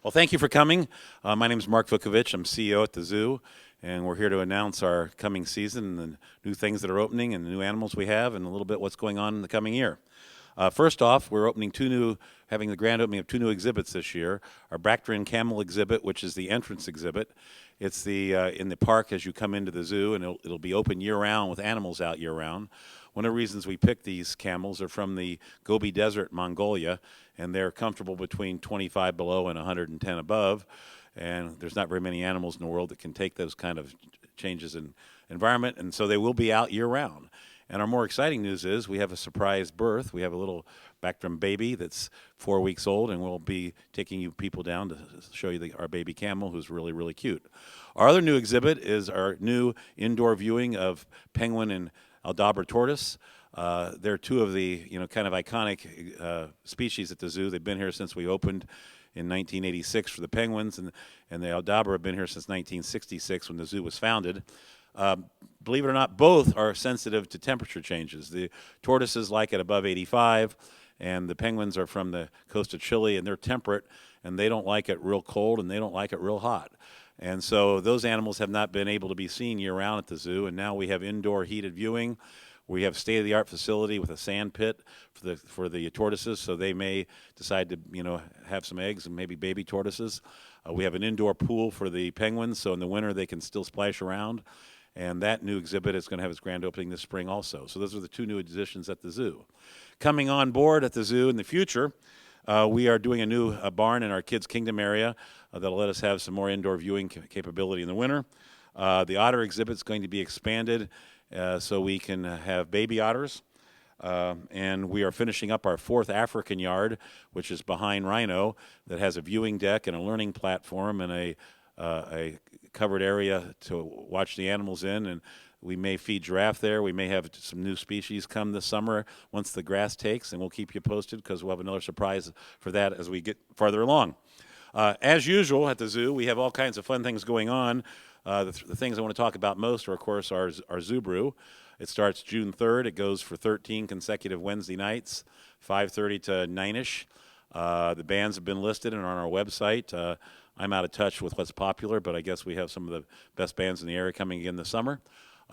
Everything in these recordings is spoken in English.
Well, thank you for coming. My name is Mark Vukovich. I'm CEO at the zoo, and we're here to announce our coming season and the new things that are opening and the new animals we have and a little bit what's going on in the coming year. First off, we're having the grand opening of two new exhibits this year. Our Bactrian camel exhibit, which is the entrance exhibit. It's in the park as you come into the zoo, and it'll be open year-round with animals out year-round. One of the reasons we picked these camels are from the Gobi Desert, Mongolia, and they're comfortable between 25 below and 110 above. And there's not very many animals in the world that can take those kind of changes in environment, and so they will be out year-round. And our more exciting news is we have a surprise birth. We have a little Bactrim baby that's 4 weeks old, and we'll be taking you people down to show you our baby camel, who's really, really cute. Our other new exhibit is our new indoor viewing of penguin and Aldabra tortoise. They're two of the kind of iconic species at the zoo. They've been here since we opened in 1986 for the penguins, and the Aldabra have been here since 1966 when the zoo was founded. Believe it or not, both are sensitive to temperature changes. The tortoises like it above 85, and the penguins are from the coast of Chile, and they're temperate, and they don't like it real cold, and they don't like it real hot. And so those animals have not been able to be seen year-round at the zoo, and now we have indoor heated viewing. We have state-of-the-art facility with a sand pit for the tortoises, so they may decide to have some eggs and maybe baby tortoises. We have an indoor pool for the penguins, so in the winter they can still splash around. And that new exhibit is going to have its grand opening this spring also. So those are the two new additions at the zoo. Coming on board at the zoo in the future, we are doing a new barn in our Kids Kingdom area that'll let us have some more indoor viewing capability in the winter. The otter exhibit is going to be expanded so we can have baby otters. And we are finishing up our fourth African yard, which is behind Rhino, that has a viewing deck and a learning platform and a covered area to watch the animals in, and we may feed giraffe there. We may have some new species come this summer once the grass takes, and we'll keep you posted because we'll have another surprise for that as we get farther along. As usual at the zoo, we have all kinds of fun things going on. The things I want to talk about most are, of course, our Zoo Brew. It starts June 3rd. It goes for 13 consecutive Wednesday nights, 5:30 to 9-ish. The bands have been listed and are on our website. I'm out of touch with what's popular, but I guess we have some of the best bands in the area coming again this summer.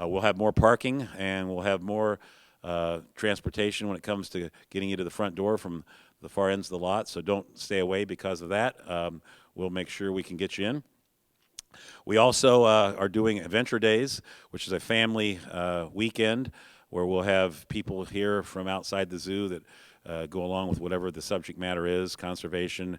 We'll have more parking, and we'll have more transportation when it comes to getting you to the front door from the far ends of the lot, so don't stay away because of that. We'll make sure we can get you in. We also are doing Adventure Days, which is a family weekend where we'll have people here from outside the zoo that go along with whatever the subject matter is, conservation,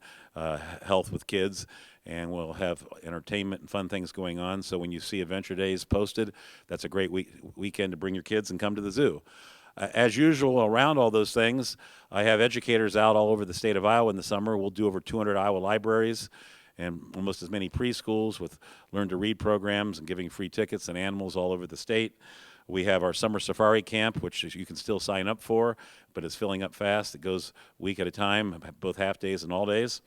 health with kids, and we'll have entertainment and fun things going on. So when you see Adventure Days posted, that's a great weekend to bring your kids and come to the zoo. As usual, around all those things, I have educators out all over the state of Iowa in the summer. We'll do over 200 Iowa libraries and almost as many preschools with learn-to-read programs and giving free tickets and animals all over the state. We have our summer safari camp, which you can still sign up for, but it's filling up fast. It goes a week at a time, both half days and all days.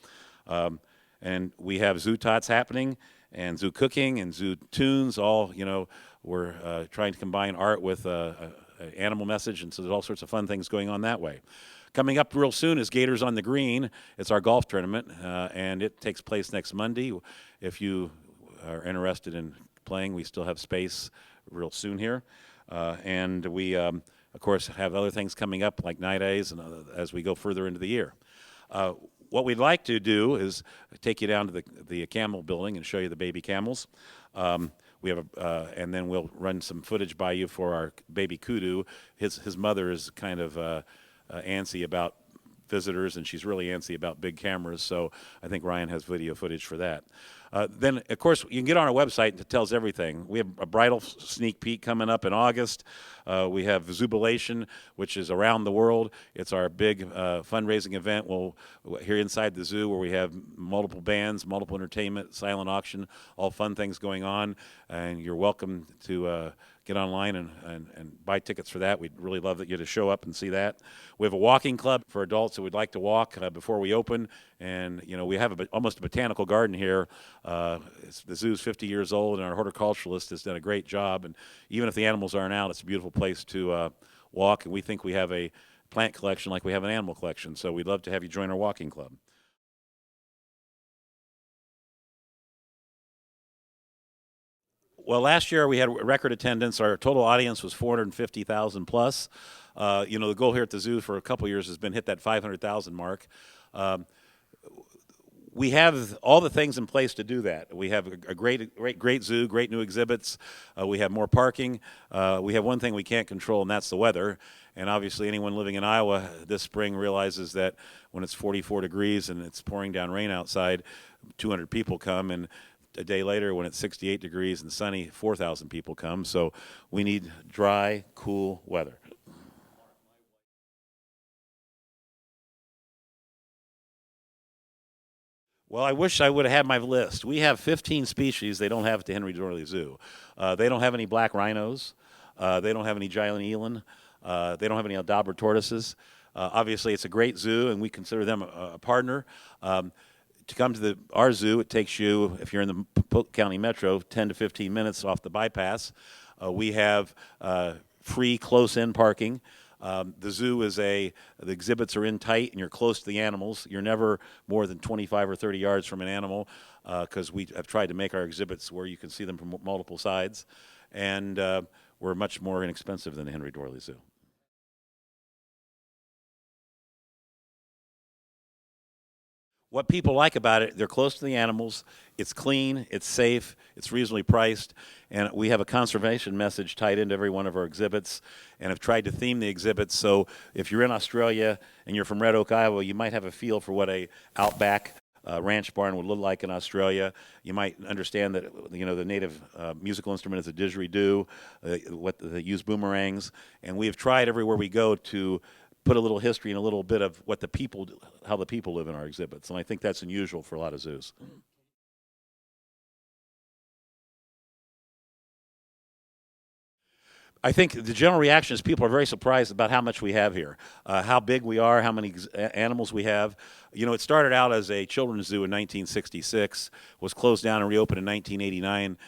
And we have zoo tots happening and zoo cooking and zoo tunes. We're trying to combine art with an animal message, and so there's all sorts of fun things going on that way. Coming up real soon is Gators on the Green. It's our golf tournament, and it takes place next Monday. If you are interested in playing, we still have space real soon here. And we, of course, have other things coming up like night A's and as we go further into the year. What we'd like to do is take you down to the camel building and show you the baby camels. We have and then we'll run some footage by you for our baby kudu. His mother is kind of antsy about visitors, and she's really antsy about big cameras, so I think Ryan has video footage for that. Then, of course, you can get on our website and it tells everything. We have a bridal sneak peek coming up in August. We have Zubilation, which is around the world. It's our big fundraising event here inside the zoo where we have multiple bands, multiple entertainment, silent auction, all fun things going on, and you're welcome to get online and buy tickets for that. We'd really love you to show up and see that. We have a walking club for adults who would like to walk before we open, and we have almost a botanical garden here. The zoo's 50 years old, and our horticulturalist has done a great job, and even if the animals aren't out, it's a beautiful place to walk, and we think we have a plant collection like we have an animal collection, so we'd love to have you join our walking club. Well, last year we had record attendance. Our total audience was 450,000 plus. The goal here at the zoo for a couple years has been hit that 500,000 mark. Um, we have all the things in place to do that. We have a great zoo, great new exhibits. We have more parking. We have one thing we can't control, and that's the weather. And obviously, anyone living in Iowa this spring realizes that when it's 44 degrees and it's pouring down rain outside, 200 people come, and a day later, when it's 68 degrees and sunny, 4,000 people come. So we need dry, cool weather. Well, I wish I would have had my list. We have 15 species they don't have at the Henry Dorley Zoo. They don't have any black rhinos. They don't have any giant eland. They don't have any Aldabra tortoises. Obviously, it's a great zoo, and we consider them a partner. To come to our zoo, it takes you, if you're in the Polk County Metro, 10 to 15 minutes off the bypass. We have free close-in parking. The zoo the exhibits are in tight and you're close to the animals. You're never more than 25 or 30 yards from an animal because we have tried to make our exhibits where you can see them from multiple sides. And we're much more inexpensive than the Henry Dorley Zoo. What people like about it, they're close to the animals, it's clean, it's safe, it's reasonably priced, and we have a conservation message tied into every one of our exhibits, and have tried to theme the exhibits so if you're in Australia and you're from Red Oak, Iowa, you might have a feel for what a outback ranch barn would look like in Australia. You might understand that the native musical instrument is a didgeridoo, what they use boomerangs, and we have tried everywhere we go to put a little history and a little bit of how the people live in our exhibits, and I think that's unusual for a lot of zoos. I think the general reaction is people are very surprised about how much we have here, how big we are, how many animals we have. It started out as a children's zoo in 1966, was closed down and reopened in 1989.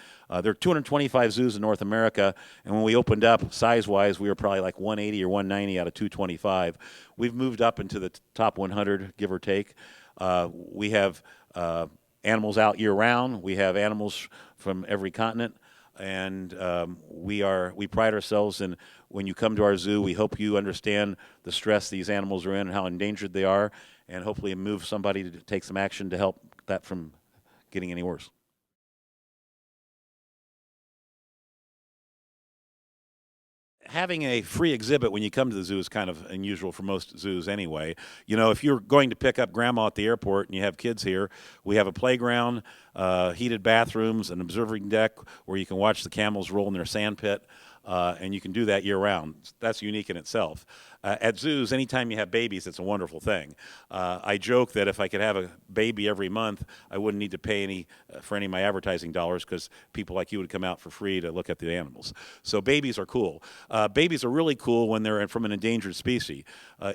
There are 225 zoos in North America, and when we opened up, size-wise, we were probably like 180 or 190 out of 225. We've moved up into the top 100, give or take. We have animals out year-round. We have animals from every continent. And we pride ourselves in, when you come to our zoo, we hope you understand the stress these animals are in and how endangered they are, and hopefully move somebody to take some action to help that from getting any worse. Having a free exhibit when you come to the zoo is kind of unusual for most zoos anyway. If you're going to pick up grandma at the airport and you have kids here, we have a playground, heated bathrooms, an observing deck where you can watch the camels roll in their sand pit, and you can do that year-round. That's unique in itself. At zoos, anytime you have babies, it's a wonderful thing. I joke that if I could have a baby every month, I wouldn't need to pay for any of my advertising dollars because people like you would come out for free to look at the animals. So babies are cool. Babies are really cool when they're from an endangered species.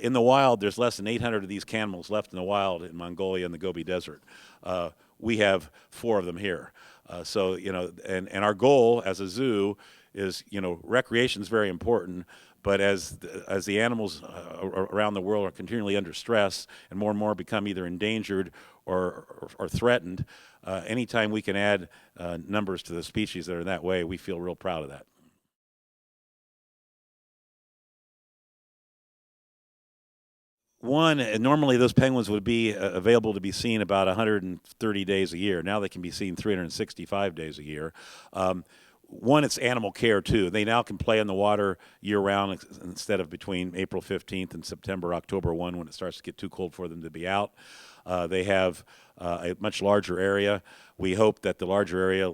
In the wild, there's less than 800 of these camels left in the wild in Mongolia and the Gobi Desert. We have 4 of them here. And our goal as a zoo is, recreation is very important, but as the animals around the world are continually under stress and more become either endangered or threatened, anytime we can add numbers to the species that are in that way, we feel real proud of that. One, normally those penguins would be available to be seen about 130 days a year. Now they can be seen 365 days a year. One, it's animal care, too. They now can play in the water year-round instead of between April 15th and October 1, when it starts to get too cold for them to be out. They have a much larger area. We hope that the larger area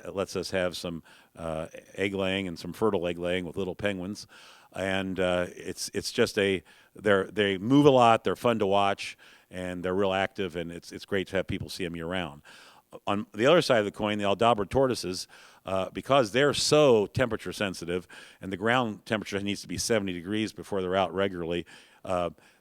lets us have some egg laying and some fertile egg laying with little penguins. And it's just they move a lot, they're fun to watch, and they're real active, and it's great to have people see them year-round. On the other side of the coin, the Aldabra tortoises, because they're so temperature sensitive and the ground temperature needs to be 70 degrees before they're out regularly,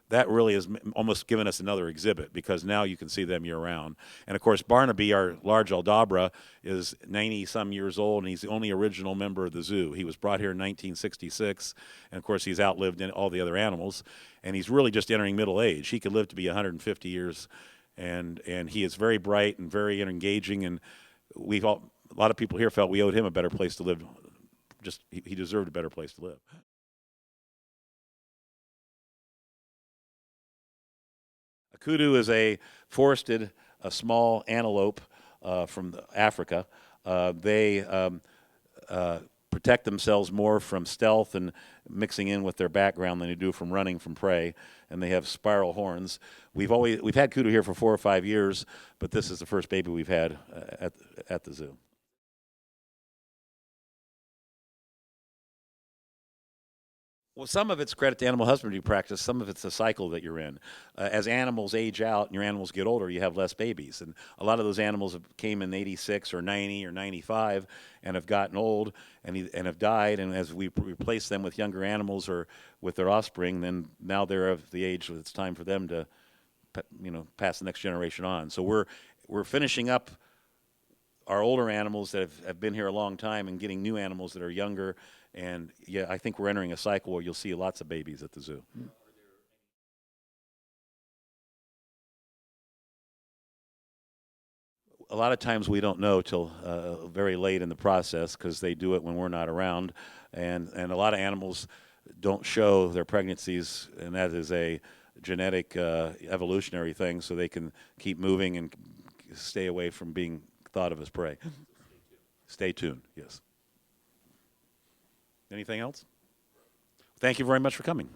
that really has almost given us another exhibit because now you can see them year-round. And, of course, Barnaby, our large Aldabra, is 90-some years old, and he's the only original member of the zoo. He was brought here in 1966, and, of course, he's outlived all the other animals, and he's really just entering middle age. He could live to be 150 years, and he is very bright and very engaging, and we've all a lot of people here felt we owed him a better place to live. Just he deserved a better place to live. A kudu is a small antelope from Africa. They protect themselves more from stealth and mixing in with their background than they do from running from prey, and they have spiral horns. We've had kudu here for 4 or 5 years, but this is the first baby we've had at the zoo. Well, some of it's credit to animal husbandry practice. Some of it's a cycle that you're in. As animals age out and your animals get older, you have less babies. And a lot of those animals came in 86 or 90 or 95 and have gotten old and have died. And as we replace them with younger animals or with their offspring, then now they're of the age that it's time for them to, pass the next generation on. So we're finishing up our older animals that have been here a long time and getting new animals that are younger. And yeah, I think we're entering a cycle where you'll see lots of babies at the zoo. A lot of times we don't know till very late in the process because they do it when we're not around. And a lot of animals don't show their pregnancies, and that is a genetic evolutionary thing so they can keep moving and stay away from being thought of as prey. Stay tuned, yes. Anything else? Thank you very much for coming.